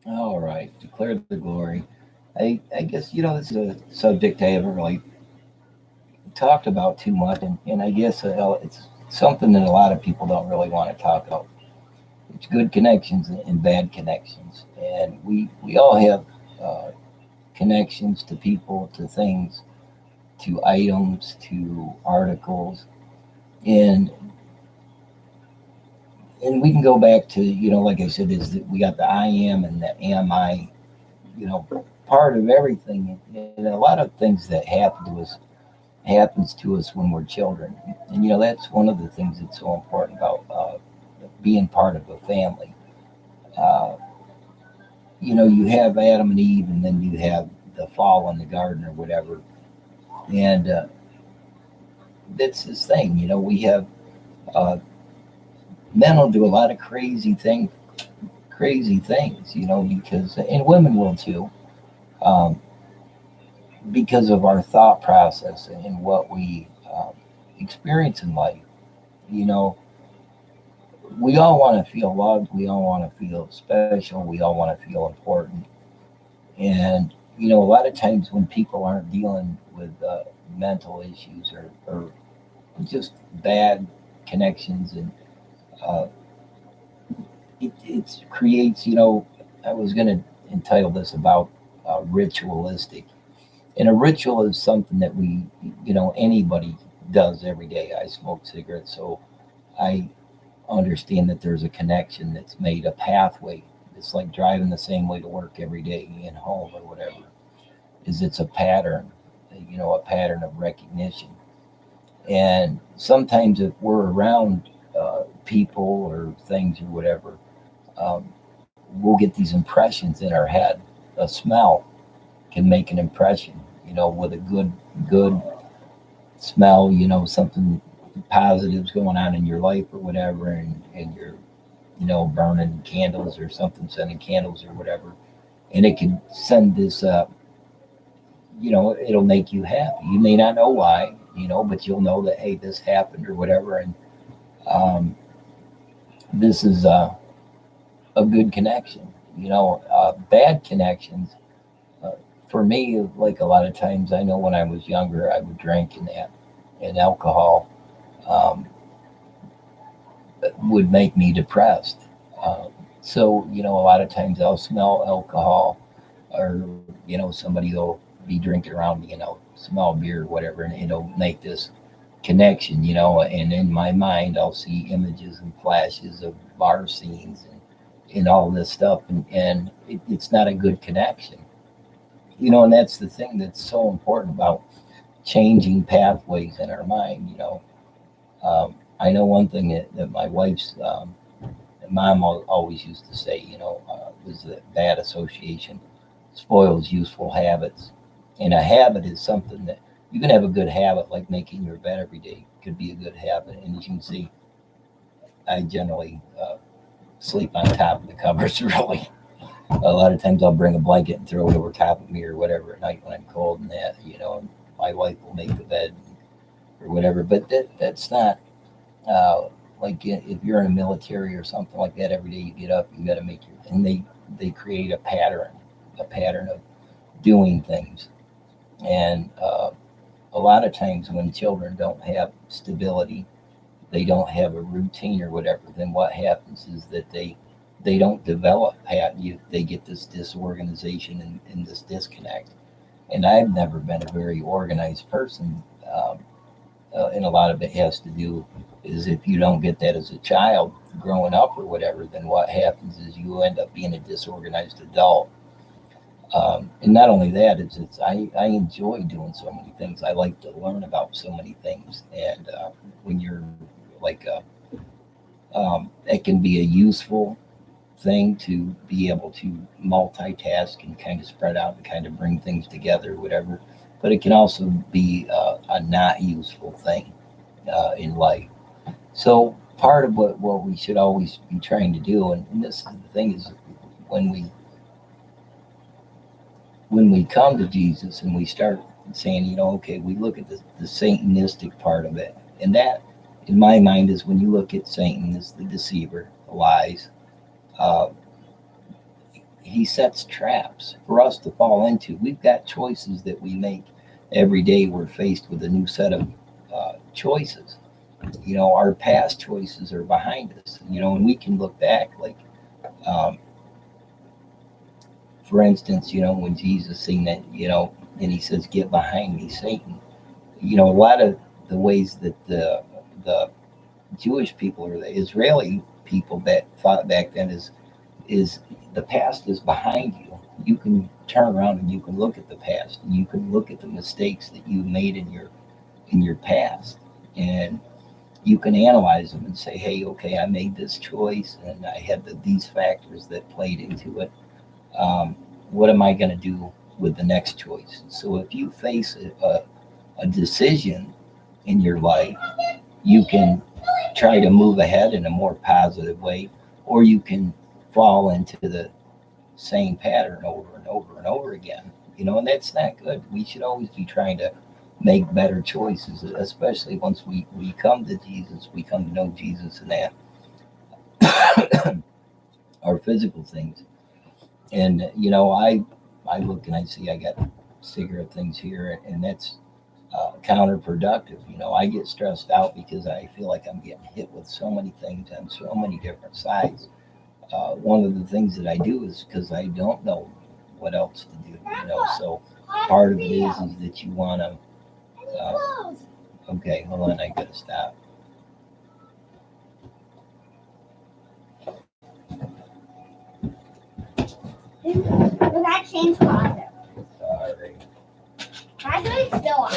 All right, declare the glory. I guess, this is a subject I haven't really talked about too much, and I guess it's something that a lot of people don't really want to talk about. It's good connections and bad connections. And we all have uh, connections to people, to things, to items, to articles. And and we can go back to, like I said, is that we got the I am and the am I, you know, part of everything. And a lot of things that happens to us when we're children. And that's one of the things that's so important about being part of a family. Uh, you have Adam and Eve, and then you have the fall in the garden or whatever. And that's this thing. We have uh, men will do a lot of crazy things. Because and women will too. Um, because of our thought process and what we experience in life. You know, we all want to feel loved. We all want to feel special. We all want to feel important. And, a lot of times when people aren't dealing with mental issues or just bad connections, and uh, it creates, I was going to entitle this about ritualistic. And a ritual is something that anybody does every day. I smoke cigarettes, so I understand that there's a connection that's made, a pathway. It's like driving the same way to work every day and home or whatever. Is it's a pattern, a pattern of recognition. And sometimes if we're around people or things or whatever, um, we'll get these impressions in our head. A smell can make an impression, with a good smell, something positive's going on in your life or whatever, and you're, burning candles or something, sending candles or whatever, and it can send this, it'll make you happy. You may not know why, but you'll know that, hey, this happened or whatever, and um, this is a good connection. Bad connections, uh, for me, like a lot of times, I know when I was younger, I would drink and alcohol um, would make me depressed. Um, so, a lot of times I'll smell alcohol, or, somebody will be drinking around me, smell beer or whatever, and it'll make this connection, and in my mind, I'll see images and flashes of bar scenes and all this stuff, and it's not a good connection. And that's the thing that's so important about changing pathways in our mind. I know one thing that my wife's mom always used to say, was that bad association spoils useful habits. And a habit is something that you can have a good habit, like making your bed every day, could be a good habit. And as you can see, I generally sleep on top of the covers, really. A lot of times I'll bring a blanket and throw it over top of me or whatever at night when I'm cold, and that, and my wife will make the bed or whatever. But that's not uh, like if you're in a military or something like that. Every day you get up, you got to make your, and they create a pattern of doing things. And a lot of times when children don't have stability, they don't have a routine or whatever, then what happens is that they don't develop they get this disorganization and this disconnect. And I've never been a very organized person, um, and a lot of it has to do is if you don't get that as a child growing up or whatever, then what happens is you end up being a disorganized adult. And not only that, I enjoy doing so many things. I like to learn about so many things. And when you're like, it can be a useful thing to be able to multitask and kind of spread out and kind of bring things together, whatever. But it can also be a not useful thing in life. So part of what we should always be trying to do, and this is the thing, is when we come to Jesus and we start saying, okay, we look at the Satanistic part of it, and that, in my mind, is when you look at Satan as the deceiver, the lies. Uh, he sets traps for us to fall into. We've got choices that we make every day. We're faced with a new set of choices. Our past choices are behind us. And we can look back, like, um, for instance, when Jesus seen that, and he says, "Get behind me, Satan." A lot of the ways that the Jewish people or the Israeli people that fought back then is the past is behind you. You can turn around and you can look at the past and you can look at the mistakes that you made in your past, and you can analyze them and say, "Hey, okay, I made this choice and I had these factors that played into it. What am I going to do with the next choice?" So if you face a decision in your life, you can try to move ahead in a more positive way, or you can fall into the same pattern over and over and over again. And that's not good. We should always be trying to make better choices, especially once we come to Jesus, we come to know Jesus and that our physical things. And I look and I see I got cigarette things here, and that's counterproductive. I get stressed out because I feel like I'm getting hit with so many things on so many different sides. One of the things that I do is because I don't know what else to do. So part of it is that you want to. Okay, hold on, I gotta stop. Will that change water? All right. Why do it still on?